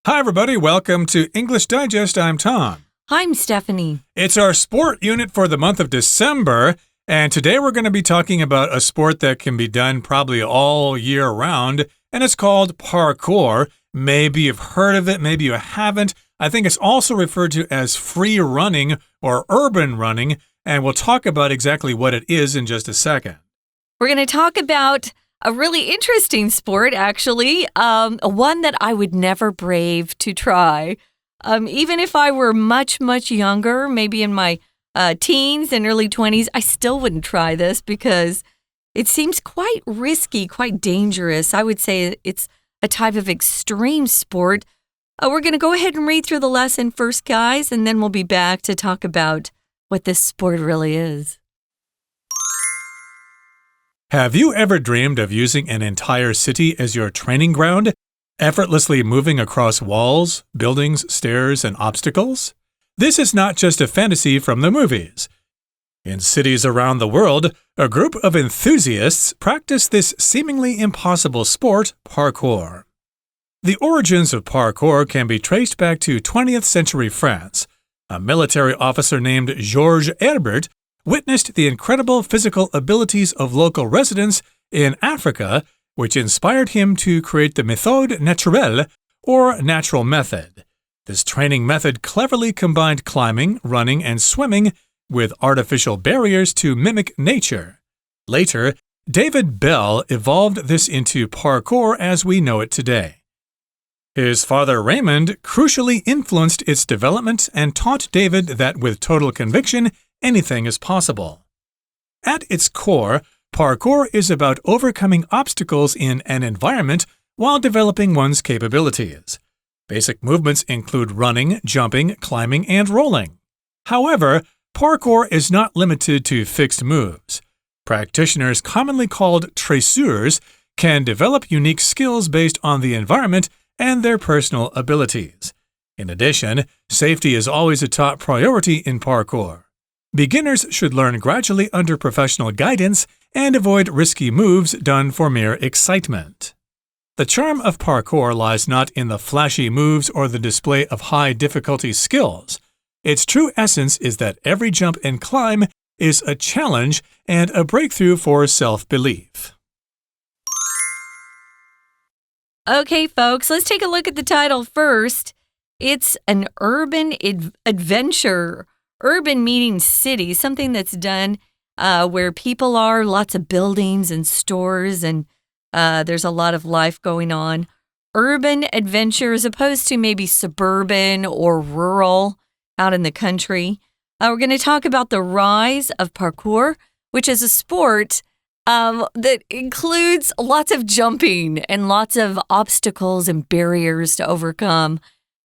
Hi, everybody. Welcome to English Digest. I'm Tom. I'm Stephanie. It's our sport unit for the month of December, and today we're going to be talking about a sport that can be done probably all year round, and it's called parkour. Maybe you've heard of it, maybe you haven't. I think it's also referred to as free running or urban running, and we'll talk about exactly what it is in just a second. We're going to talk about a really interesting sport, actually, one that I would never brave to try. Even if I were much, much younger, maybe in my teens and early 20s, I still wouldn't try this because it seems quite risky, quite dangerous. I would say it's a type of extreme sport. We're going to go ahead and read through the lesson first, guys, and then we'll be back to talk about what this sport really is. Have you ever dreamed of using an entire city as your training ground, effortlessly moving across walls, buildings, stairs, and obstacles? This is not just a fantasy from the movies. In cities around the world, a group of enthusiasts practice this seemingly impossible sport, parkour. The origins of parkour can be traced back to 20th century France. A military officer named Georges Herbert witnessed the incredible physical abilities of local residents in Africa, which inspired him to create the méthode naturelle, or natural method. This training method cleverly combined climbing, running, and swimming with artificial barriers to mimic nature. Later, David Bell evolved this into parkour as we know it today. His father Raymond crucially influenced its development and taught David that with total conviction, anything is possible. At its core, parkour is about overcoming obstacles in an environment while developing one's capabilities. Basic movements include running, jumping, climbing, and rolling. However, parkour is not limited to fixed moves. Practitioners, commonly called traceurs, can develop unique skills based on the environment and their personal abilities. In addition, safety is always a top priority in parkour. Beginners should learn gradually under professional guidance and avoid risky moves done for mere excitement. The charm of parkour lies not in the flashy moves or the display of high difficulty skills. Its true essence is that every jump and climb is a challenge and a breakthrough for self-belief. Okay, folks, let's take a look at the title first. It's an urban adventure. Urban meaning city, something that's done where people are, lots of buildings and stores, and there's a lot of life going on. Urban adventure as opposed to maybe suburban or rural out in the country. We're going to talk about the rise of parkour, which is a sport that includes lots of jumping and lots of obstacles and barriers to overcome.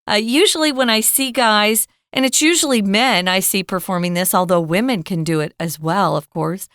Usually when I see guys, and it's usually men I see performing this, although women can do it as well, of course,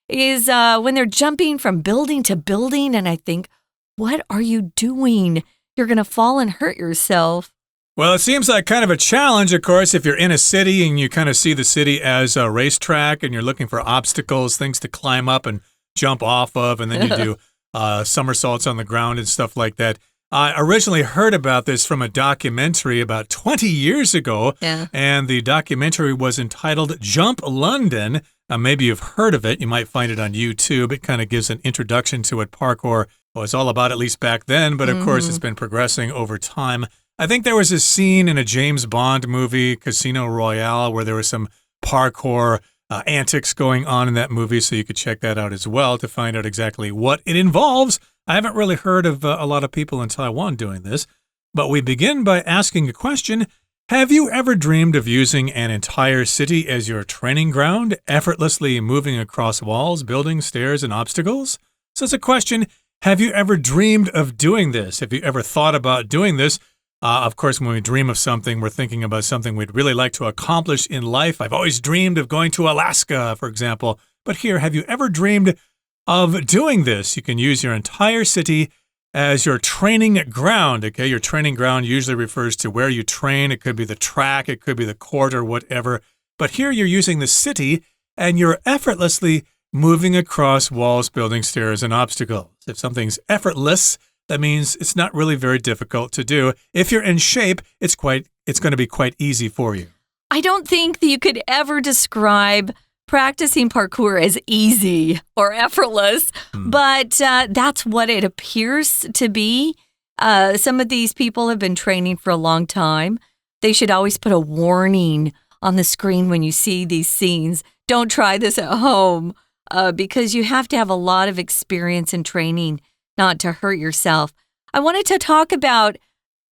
is when they're jumping from building to building, and I think, what are you doing? You're going to fall and hurt yourself. Well, it seems like kind of a challenge, of course, if you're in a city and you kind of see the city as a racetrack and you're looking for obstacles, things to climb up and jump off of, and then you do somersaults on the ground and stuff like that. I originally heard about this from a documentary about 20 years ago, and the documentary was entitled Jump London. Maybe you've heard of it. You might find it on YouTube. It kind of gives an introduction to what parkour was all about, at least back then, but of course it's been progressing over time. I think there was a scene in a James Bond movie, Casino Royale, where there was some parkour antics going on in that movie, so you could check that out as well to find out exactly what it involves. I haven't really heard of a lot of people in Taiwan doing this, but we begin by asking a question. Have you ever dreamed of using an entire city as your training ground, effortlessly moving across walls, buildings, stairs, and obstacles? So it's a question, have you ever dreamed of doing this? Have you ever thought about doing this? Of course, when we dream of something, we're thinking about something we'd really like to accomplish in life. I've always dreamed of going to Alaska, for example. But here, have you ever dreamed of doing this? You can use your entire city as your training ground. Okay, your training ground usually refers to where you train. It could be the track, it could be the court or whatever. But here you're using the city and you're effortlessly moving across walls, buildings, stairs, and obstacles. If something's effortless, That means it's not really very difficult to do. If you're in shape, it's going to be quite easy for you. I don't think that you could ever describe practicing parkour as easy or effortless, but that's what it appears to be. Some of these people have been training for a long time. They should always put a warning on the screen when you see these scenes. Don't try this at home because you have to have a lot of experience and training not to hurt yourself. I wanted to talk about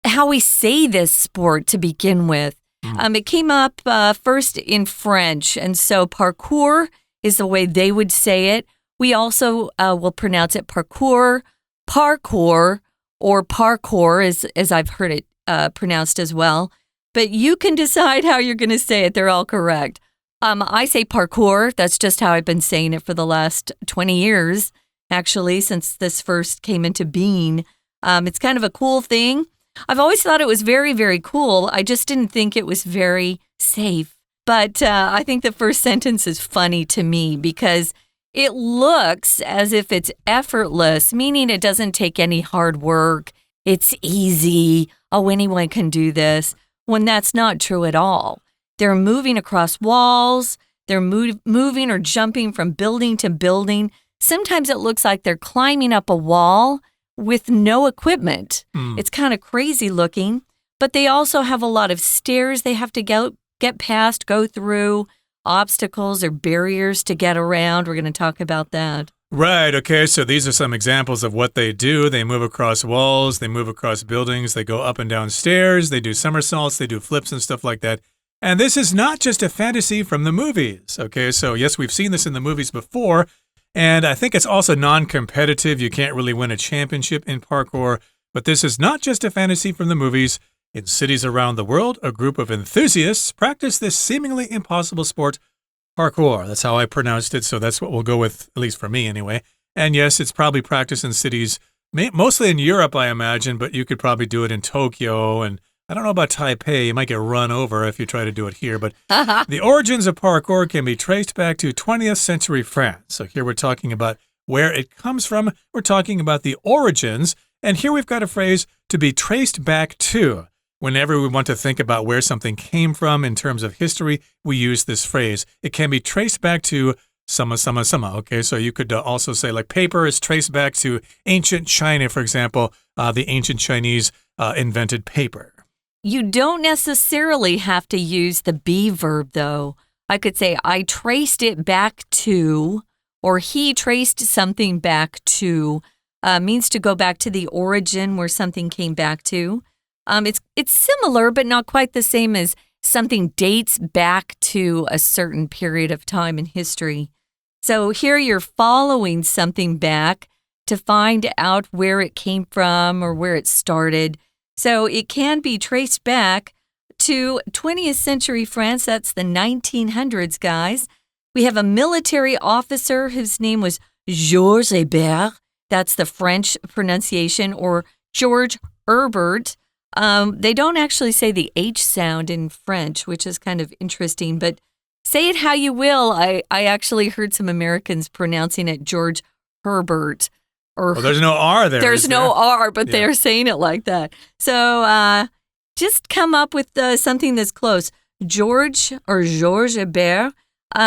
how we say this sport to begin with. It came up first in French, and so parkour is the way they would say it. We also will pronounce it parkour, parkour, or parkour, as I've heard it pronounced as well. But you can decide how you're going to say it. They're all correct. I say parkour. That's just how I've been saying it for the last 20 years, actually, since this first came into being. It's kind of a cool thing. I've always thought it was very, very cool. I just didn't think it was very safe. But I think the first sentence is funny to me because it looks as if it's effortless, meaning it doesn't take any hard work. It's easy. Oh, anyone can do this. When that's not true at all. They're moving across walls. They're moving or jumping from building to building. Sometimes it looks like they're climbing up a wall with no equipment. It's kind of crazy looking, but they also have a lot of stairs they have to get past, go through, obstacles or barriers to get around. We're going to talk about that. Right, okay, so these are some examples of what they do. They move across walls, they move across buildings, they go up and down stairs, they do somersaults, they do flips and stuff like that. And this is not just a fantasy from the movies, okay? So yes, we've seen this in the movies before, and I think it's also non-competitive. You can't really win a championship in parkour, but this is not just a fantasy from the movies. In cities around the world, a group of enthusiasts practice this seemingly impossible sport, parkour. That's how I pronounced it, so that's what we'll go with, at least for me anyway. And yes, it's probably practiced in cities, mostly in Europe, I imagine, but you could probably do it in Tokyo, and I don't know about Taipei. You might get run over if you try to do it here, but the origins of parkour can be traced back to 20th century France. So here we're talking about where it comes from. We're talking about the origins, and here we've got a phrase, to be traced back to. Whenever we want to think about where something came from in terms of history, we use this phrase. It can be traced back to sama, sama, sama. Okay, so you could also say like paper is traced back to ancient China, for example. The ancient Chinese invented paper. You don't necessarily have to use the be verb, though. I could say I traced it back to, or he traced something back to, means to go back to the origin where something came back to. It's similar, but not quite the same as something dates back to a certain period of time in history. So here you're following something back to find out where it came from or where it started. So it can be traced back to 20th century France. That's the 1900s, guys. We have a military officer whose name was Georges Hébert. That's the French pronunciation, or George Herbert. They don't actually say the H sound in French, which is kind of interesting, but say it how you will. I actually heard some Americans pronouncing it George Herbert. Well, there's no R there. There's no R, but they're saying it like that. So just come up with something that's close. Georges Hébert,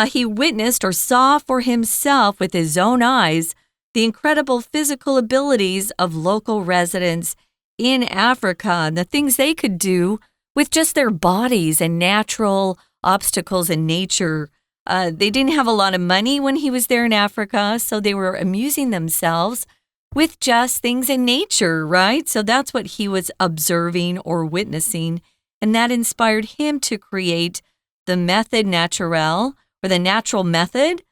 he witnessed or saw for himself with his own eyes the incredible physical abilities of local residents in Africa and the things they could do with just their bodies and natural obstacles in nature. They didn't have a lot of money when he was there in Africa, so they were amusing themselves with just things in nature, right? So that's what he was observing or witnessing, and that inspired him to create the method naturelle, or the natural method,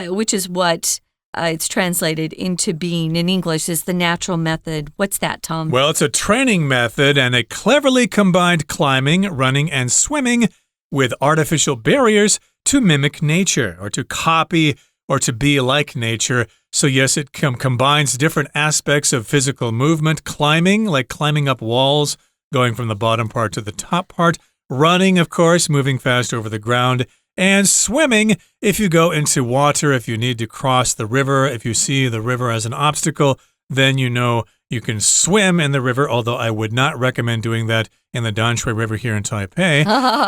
which is what it's translated into being in English, is the natural method. What's that, Tom? Well, it's a training method, and it cleverly combined climbing, running, and swimming with artificial barriers to mimic nature, or to copy, or to be like nature. So yes, it combines different aspects of physical movement, climbing, like climbing up walls, going from the bottom part to the top part, running, of course, moving fast over the ground, and swimming if you go into water, if you need to cross the river, if you see the river as an obstacle, then you know You can swim in the river, although I would not recommend doing that in the Danshui River here in Taipei.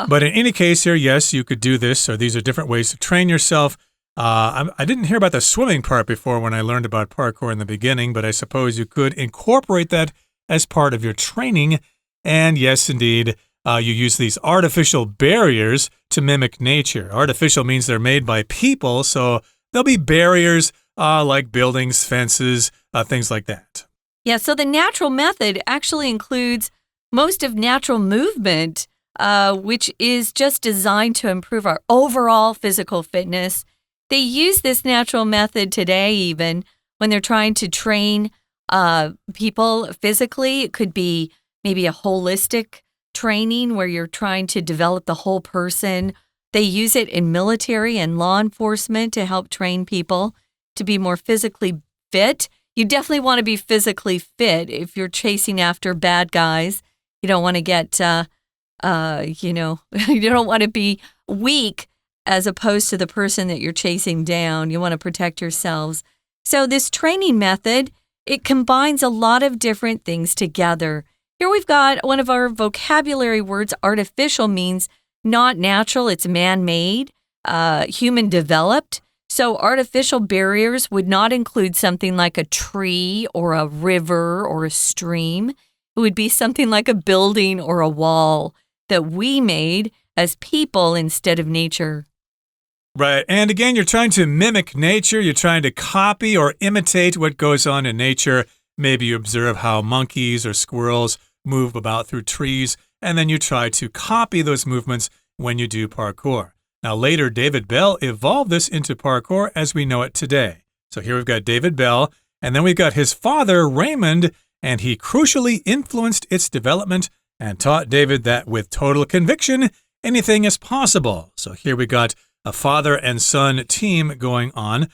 But in any case here, yes, you could do this. So these are different ways to train yourself. I didn't hear about the swimming part before when I learned about parkour in the beginning, but I suppose you could incorporate that as part of your training. And yes, indeed, you use these artificial barriers to mimic nature. Artificial means they're made by people, so there'll be barriers like buildings, fences, things like that. Yeah, so the natural method actually includes most of natural movement, which is just designed to improve our overall physical fitness. They use this natural method today even when they're trying to train people physically. It could be maybe a holistic training where you're trying to develop the whole person. They use it in military and law enforcement to help train people to be more physically fit. You definitely want to be physically fit if you're chasing after bad guys. You don't want to get, you don't want to be weak as opposed to the person that you're chasing down. You want to protect yourselves. So this training method, it combines a lot of different things together. Here we've got one of our vocabulary words. Artificial means not natural. It's man-made, human developed. So artificial barriers would not include something like a tree or a river or a stream. It would be something like a building or a wall that we made as people instead of nature. Right. And again, you're trying to mimic nature. You're trying to copy or imitate what goes on in nature. Maybe you observe how monkeys or squirrels move about through trees, and then you try to copy those movements when you do parkour. Now, later, David Bell evolved this into parkour as we know it today. So here we've got David Bell, and then we've got his father, Raymond, and he crucially influenced its development and taught David that with total conviction, anything is possible. So here we got a father and son team going on.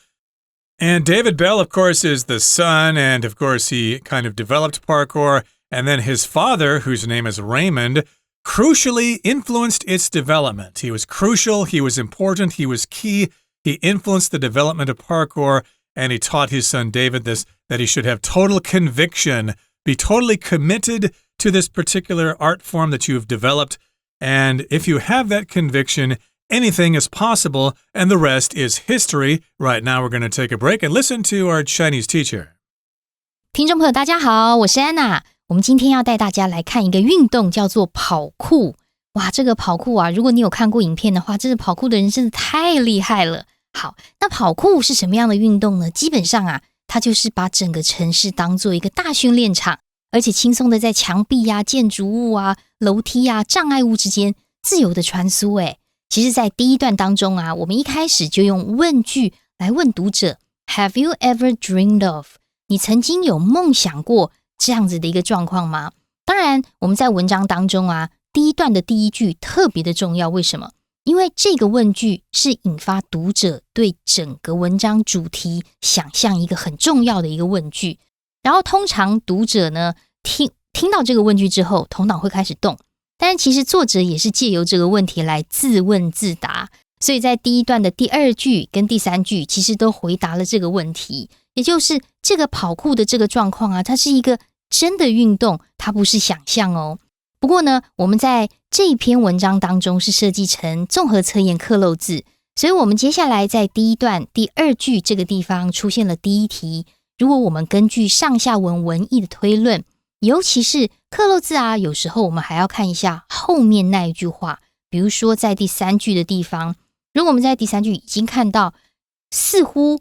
And David Bell, of course, is the son, and of course, he kind of developed parkour. And then his father, whose name is Raymond, crucially influenced its development. He was crucial, he was important, he was key. He influenced the development of parkour, and he taught his son David this, that he should have total conviction, be totally committed to this particular art form that you've developed. And if you have that conviction, anything is possible, and the rest is history. Right now, we're going to take a break and listen to our Chinese teacher. 听众朋友大家好，我是安娜。我们今天要带大家来看一个运动，叫做跑酷。哇，这个跑酷啊，如果你有看过影片的话，这是跑酷的人真的太厉害了。好，那跑酷是什么样的运动呢？基本上啊，它就是把整个城市当做一个大训练场，而且轻松的在墙壁啊、建筑物啊、楼梯啊、障碍物之间自由的穿梭。其实在第一段当中啊，我们一开始就用问句来问读者 Have you ever dreamed of？ 你曾经有梦想过这样子的一个状况吗？当然，我们在文章当中啊，第一段的第一句特别的重要。为什么？因为这个问句是引发读者对整个文章主题想象一个很重要的一个问句。然后通常读者呢听到这个问句之后，头脑会开始动。但是其实作者也是借由这个问题来自问自答，所以在第一段的第二句跟第三句其实都回答了这个问题，也就是这个跑酷的这个状况啊，它是一个真的运动，它不是想象哦。不过呢，我们在这一篇文章当中是设计成综合测验克漏字，所以我们接下来在第一段第二句这个地方出现了第一题。如果我们根据上下文文意的推论，尤其是克漏字啊，有时候我们还要看一下后面那一句话。比如说在第三句的地方，如果我们在第三句已经看到似乎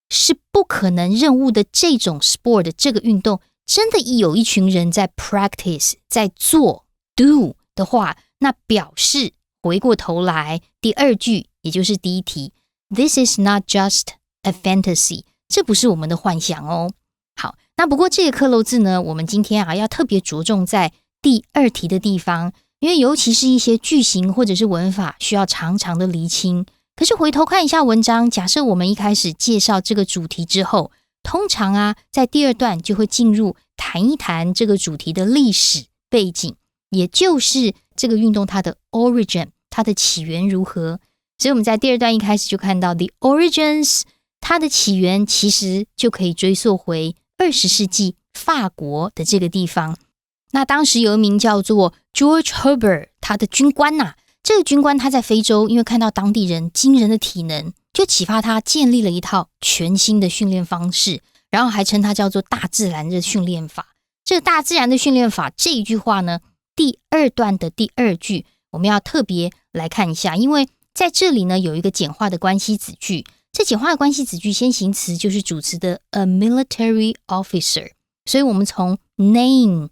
是不可能任务的这种 sport 这个运动，真的有一群人在 practice 在做 do 的话，那表示回过头来第二句也就是第一题 This is not just a fantasy， 这不是我们的幻想哦。好，那不过这个克漏字呢，我们今天啊要特别着重在第二题的地方，因为尤其是一些句型或者是文法需要常常的厘清。可是回头看一下文章，假设我们一开始介绍这个主题之后，通常啊在第二段就会进入谈一谈这个主题的历史背景，也就是这个运动它的 origin， 它的起源如何。所以我们在第二段一开始就看到 the origins， 它的起源其实就可以追溯回20世纪法国的这个地方。那当时有一名叫做 George Herbert 他的军官这个军官他在非洲，因为看到当地人惊人的体能，就启发他建立了一套全新的训练方式，然后还称它叫做大自然的训练法。这个大自然的训练法这一句话呢，第二段的第二句我们要特别来看一下，因为在这里呢有一个简化的关系子句，这简化的关系子句先行词就是主词的 a military officer， 所以我们从 name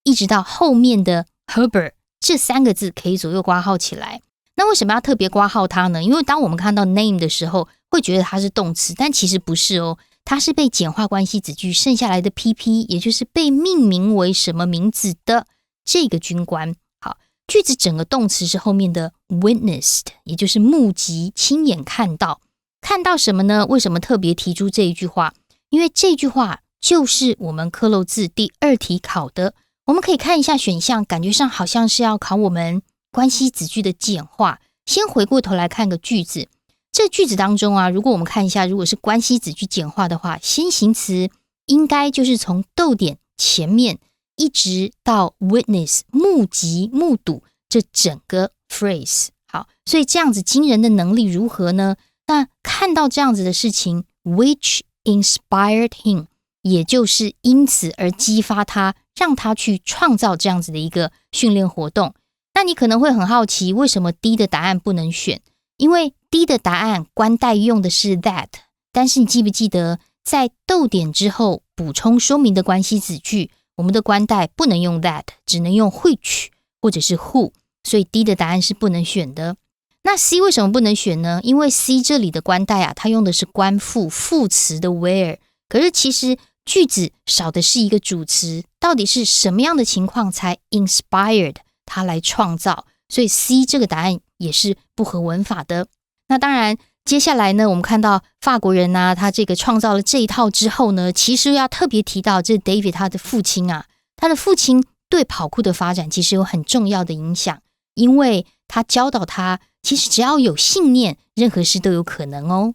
一直到后面的 Herbert 这三个字可以左右括号起来。那为什么要特别括号它呢？因为当我们看到 name 的时候会觉得它是动词，但其实不是哦，它是被简化关系子句剩下来的 PP， 也就是被命名为什么名字的这个军官。好，句子整个动词是后面的 witnessed， 也就是目击亲眼看到。看到什么呢？为什么特别提出这一句话？因为这句话就是我们克漏字第二题考的。我们可以看一下选项，感觉上好像是要考我们关系子句的简化。先回过头来看个句子，这句子当中如果我们看一下，如果是关系子句简化的话，先行词应该就是从逗点前面一直到 witness 目击目睹这整个 phrase。 好，所以这样子惊人的能力如何呢？那看到这样子的事情 which inspired him， 也就是因此而激发他，让他去创造这样子的一个训练活动。那你可能会很好奇，为什么 D 的答案不能选？因为 D 的答案关代用的是 that， 但是你记不记得在逗点之后补充说明的关系子句，我们的关代不能用 that， 只能用 which 或者是 who， 所以 D 的答案是不能选的。那 C 为什么不能选呢？因为 C 这里的关代它用的是关复副词的 where， 可是其实句子少的是一个主词，到底是什么样的情况才 inspired 它来创造，所以 C 这个答案也是不合文法的。那当然接下来呢，我们看到法国人他这个创造了这一套之后呢，其实要特别提到这 David 他的父亲他的父亲对跑酷的发展其实有很重要的影响，因为他教导他其实只要有信念，任何事都有可能哦。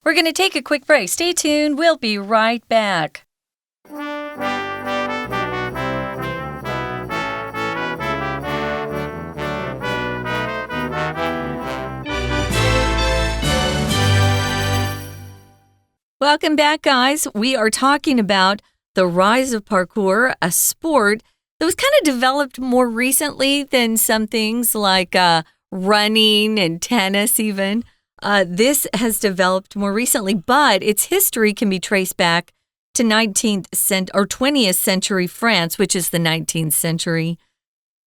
We're going to take a quick break. Stay tuned. We'll be right back. Welcome back, guys. We are talking about the rise of parkour, a sport that was kind of developed more recently than some things like running and tennis even. This has developed more recently, but its history can be traced back to 20th century France, which is the 19th century.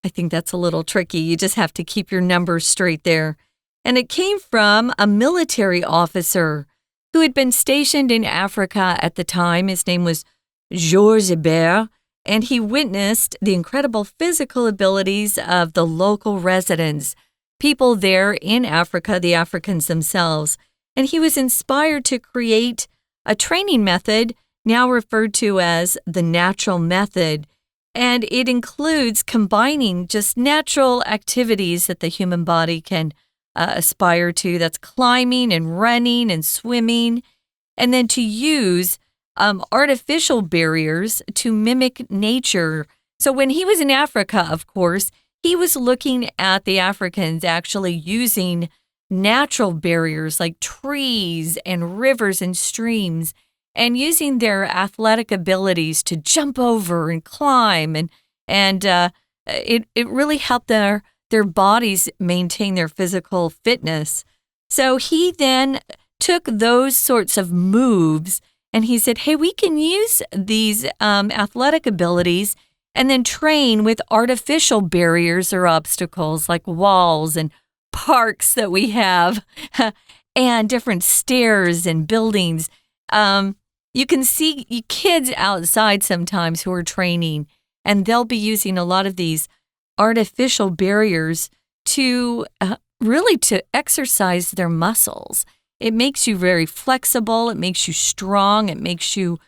I think that's a little tricky. You just have to keep your numbers straight there. And it came from a military officer who had been stationed in Africa at the time. His name was Georges Hébert, and he witnessed the incredible physical abilities of the local residents, people there in Africa, the Africans themselves. And he was inspired to create a training method now referred to as the natural method. And it includes combining just natural activities that the human body can aspire to. That's climbing and running and swimming. And then to use artificial barriers to mimic nature. So when he was in Africa, of course, he was looking at the Africans actually using natural barriers like trees and rivers and streams, and using their athletic abilities to jump over and climb, and it really helped their bodies maintain their physical fitness. So he then took those sorts of moves and he said, hey, we can use these athletic abilities and then train with artificial barriers or obstacles like walls and parks that we have and different stairs and buildings. You can see kids outside sometimes who are training, and they'll be using a lot of these artificial barriers to really to exercise their muscles. It makes you very flexible. It makes you strong. It makes you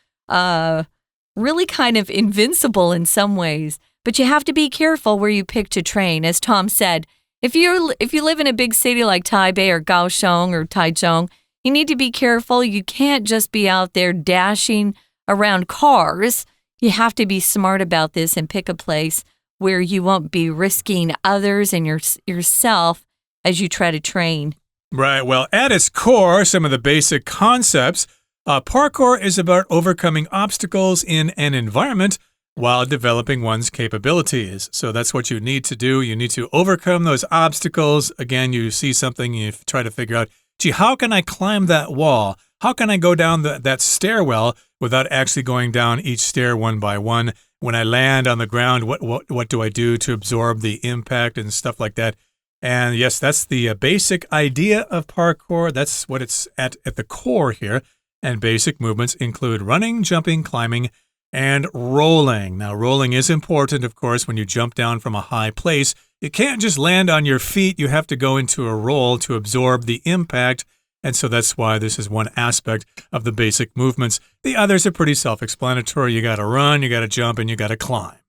really kind of invincible in some ways. But you have to be careful where you pick to train. As Tom said, if you live in a big city like Taipei or Kaohsiung or Taichung, you need to be careful. You can't just be out there dashing around cars, you have to be smart about this and pick a place where you won't be risking others and yourself as you try to train. Right. Well, at its core, some of the basic concepts, parkour is about overcoming obstacles in an environment while developing one's capabilities. So that's what you need to do. You need to overcome those obstacles. Again, you see something, you try to figure out, gee, how can I climb that wall? How can I go down that stairwell without actually going down each stair one by one? When I land on the ground, what do I do to absorb the impact and stuff like that? And yes, that's the basic idea of parkour. That's what it's at the core here. And basic movements include running, jumping, climbing, and rolling. Now, rolling is important, of course, when you jump down from a high place. You can't just land on your feet. You have to go into a roll to absorb the impact. And so that's why this is one aspect of the basic movements. The others are pretty self-explanatory. You got to run, you got to jump, and you got to climb.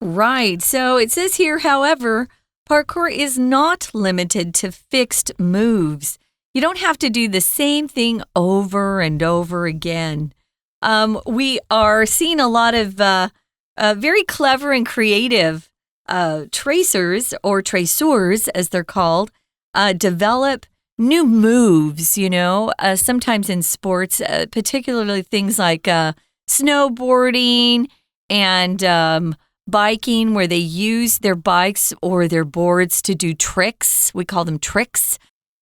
Right. So it says here, however, parkour is not limited to fixed moves. You don't have to do the same thing over and over again. We are seeing a lot of very clever and creative tracers, or traceurs as they're called, develop new moves, sometimes in sports, particularly things like snowboarding and biking, where they use their bikes or their boards to do tricks. We call them tricks.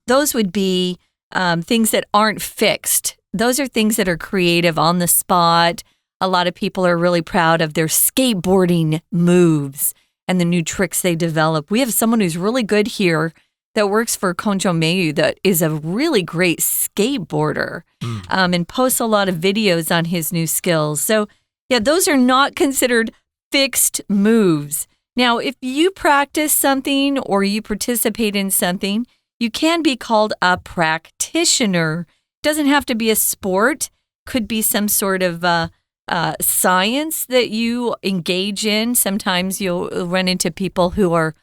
Those would be things that aren't fixed. Those are things that are creative on the spot. A lot of people are really proud of their skateboarding moves and the new tricks they develop. We have someone who's really good here that works for空中美语that is a really great skateboarder and posts a lot of videos on his new skills. So, yeah, those are not considered fixed moves. Now, if you practice something or you participate in something, you can be called a practitioner. Doesn't have to be a sport. Could be some sort of science that you engage in. Sometimes you'll run into people who are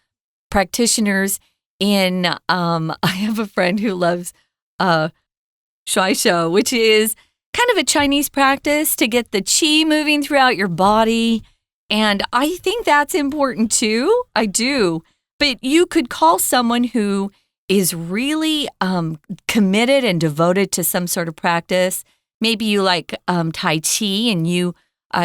practitioners in, I have a friend who loves shuai, which is kind of a Chinese practice to get the qi moving throughout your body. And I think that's important too. I do. But you could call someone who is really committed and devoted to some sort of practice. Maybe you like Tai Chi and you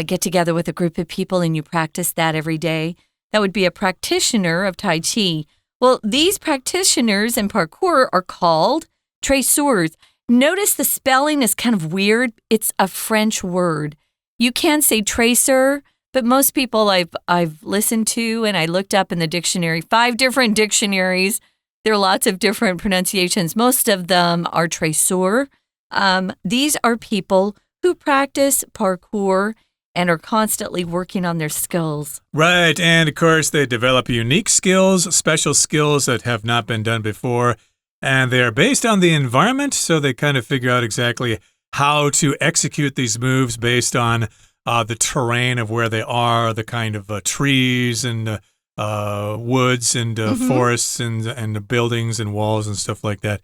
get together with a group of people and you practice that every day. That would be a practitioner of Tai Chi. Well, these practitioners in parkour are called traceurs. Notice the spelling is kind of weird. It's a French word. You can say tracer, but most people I've listened to and I looked up in the dictionary, 5 different dictionaries. There are lots of different pronunciations. Most of them are traceur. These are people who practice parkour and are constantly working on their skills. Right. And of course, they develop unique skills, special skills that have not been done before. And they are based on the environment. So they kind of figure out exactly how to execute these moves based on the terrain of where they are, the kind of trees and woods and forests and buildings and walls and stuff like that.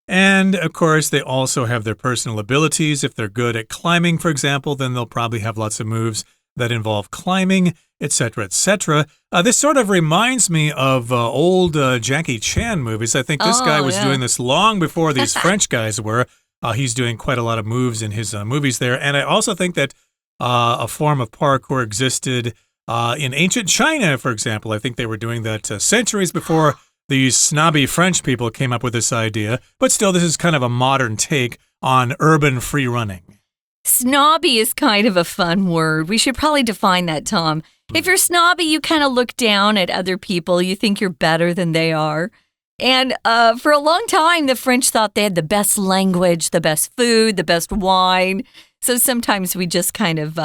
And, of course, they also have their personal abilities. If they're good at climbing, for example, then they'll probably have lots of moves that involve climbing, etc., etc. This sort of reminds me of old Jackie Chan movies. I think this guy was doing this long before these French guys were. He's doing quite a lot of moves in his movies there. And I also think that a form of parkour existed in ancient China, for example. I think they were doing that centuries before these snobby French people came up with this idea. But still, this is kind of a modern take on urban free running. Snobby is kind of a fun word. We should probably define that, Tom. If you're snobby, you kind of look down at other people. You think you're better than they are. And for a long time, the French thought they had the best language, the best food, the best wine. So sometimes we just kind of,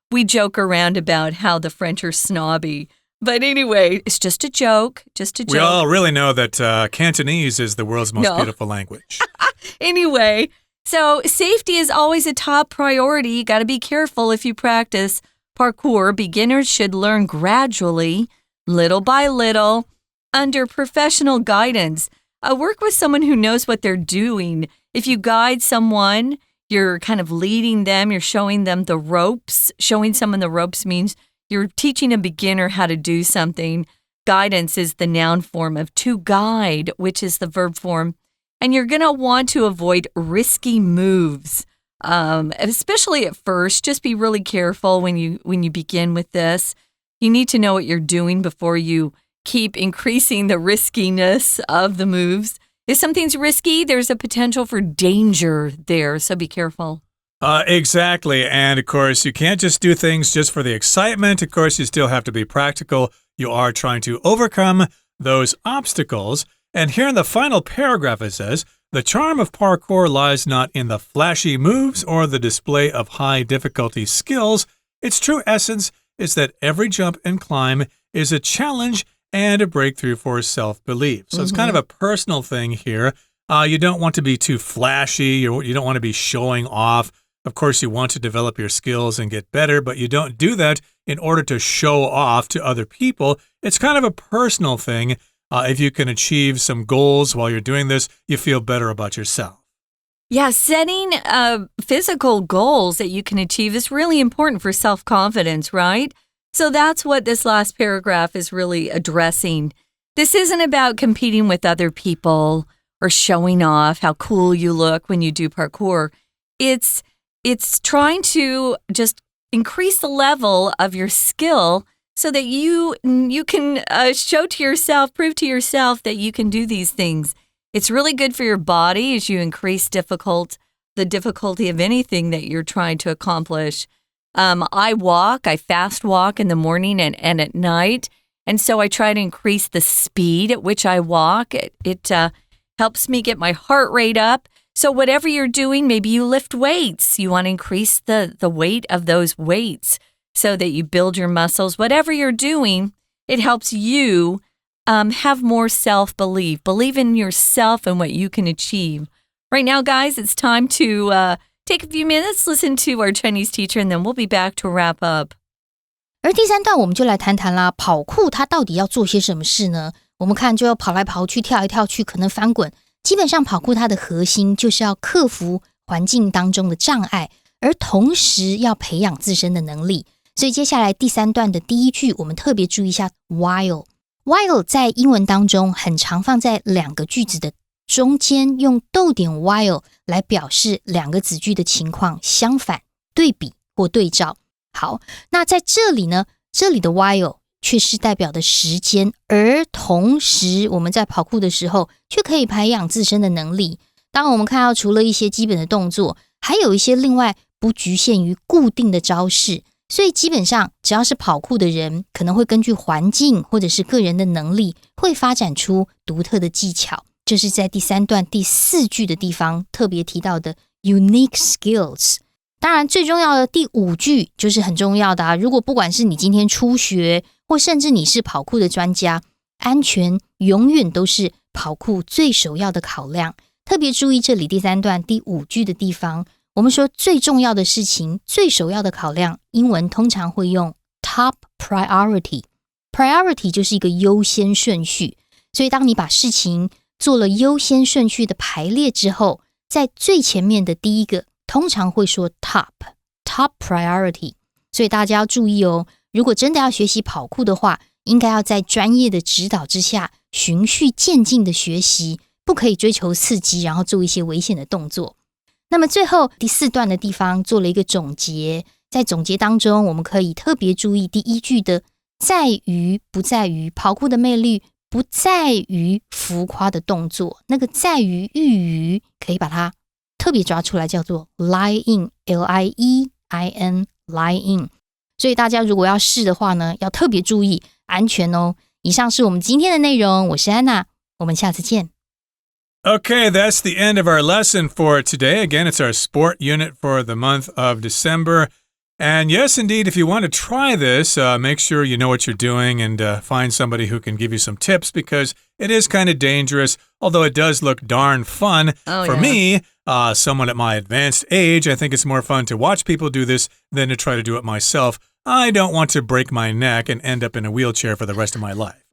we joke around about how the French are snobby. But anyway, it's just a joke, We all really know that Cantonese is the world's most beautiful language. Anyway, so safety is always a top priority. You got to be careful if you practice parkour. Beginners should learn gradually, little by little, under professional guidance. Work with someone who knows what they're doing. If you guide someone, You're kind of leading them. You're showing them the ropes. Showing someone the ropes means you're teaching a beginner how to do something. Guidance is the noun form of to guide, which is the verb form. And you're going to want to avoid risky moves, especially at first. Just be really careful when you begin with this. You need to know what you're doing before you keep increasing the riskiness of the moves. If something's risky, there's a potential for danger there, so be careful. Exactly. And of course, you can't just do things just for the excitement. Of course, you still have to be practical. You are trying to overcome those obstacles. And here in the final paragraph, it says, the charm of parkour lies not in the flashy moves or the display of high difficulty skills. Its true essence is that every jump and climb is a challenge and a breakthrough for self-belief. So it's kind of a personal thing here. You don't want to be too flashy. You don't want to be showing off. Of course, you want to develop your skills and get better, but you don't do that in order to show off to other people. It's kind of a personal thing. If you can achieve some goals while you're doing this, you feel better about yourself. Yeah, setting physical goals that you can achieve is really important for self-confidence, right? So that's what this last paragraph is really addressing. This isn't about competing with other people or showing off how cool you look when you do parkour. It's trying to just increase the level of your skill so that you can show to yourself, prove to yourself that you can do these things. It's really good for your body as you increase the difficulty of anything that you're trying to accomplish. I fast walk in the morning and at night. And so I try to increase the speed at which I walk. It helps me get my heart rate up. So whatever you're doing, maybe you lift weights. You want to increase the weight of those weights so that you build your muscles. Whatever you're doing, it helps you have more self-belief. Believe in yourself and what you can achieve. Right now, guys, it's time to take a few minutes, listen to our Chinese teacher, and then we'll be back to wrap up. 而第三段我们就来谈谈啦，跑酷它到底要做些什么事呢？我们看就要跑来跑去，跳来跳去，可能翻滚。基本上跑酷它的核心就是要克服环境当中的障碍，而同时要培养自身的能力。所以接下来第三段的第一句，我们特别注意一下 while。while 在英文当中很常放在两个句子的中间，用逗点 while 来表示两个子句的情况相反、对比或对照。好，那在这里呢，这里的 while 却是代表的时间，而同时我们在跑酷的时候却可以培养自身的能力。当然我们看到除了一些基本的动作，还有一些另外不局限于固定的招式，所以基本上只要是跑酷的人，可能会根据环境或者是个人的能力，会发展出独特的技巧。这是在第三段第四句的地方特别提到的 unique skills。当然最重要的第五句就是很重要的如果不管是你今天初学，或甚至你是跑酷的专家，安全永远都是跑酷最首要的考量。特别注意这里第三段第五句的地方，我们说最重要的事情，最首要的考量，英文通常会用 top priority。priority 就是一个优先顺序，所以当你把事情做了优先顺序的排列之后，在最前面的第一个通常会说 top priority。 所以大家要注意哦，如果真的要学习跑酷的话，应该要在专业的指导之下循序渐进的学习，不可以追求刺激，然后做一些危险的动作。那么最后第四段的地方做了一个总结，在总结当中我们可以特别注意第一句的在于不在于，跑酷的魅力不在于浮夸的动作，那个在于寓于可以把它特别抓出来，叫做 lie in L-I-E-I-N lie in。 所以大家如果要试的话呢，要特别注意安全哦。以上是我们今天的内容，我是安娜，我们下次见。Okay, that's the end of our lesson for today. Again, it's our sport unit for the month of December. And yes, indeed, if you want to try this, make sure you know what you're doing and find somebody who can give you some tips, because it is kind of dangerous, although it does look darn fun. For me, someone at my advanced age, I think it's more fun to watch people do this than to try to do it myself. I don't want to break my neck and end up in a wheelchair for the rest of my life.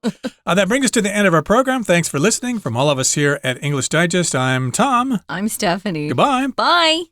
That brings us to the end of our program. Thanks for listening. From all of us here at English Digest, I'm Tom. I'm Stephanie. Goodbye. Bye.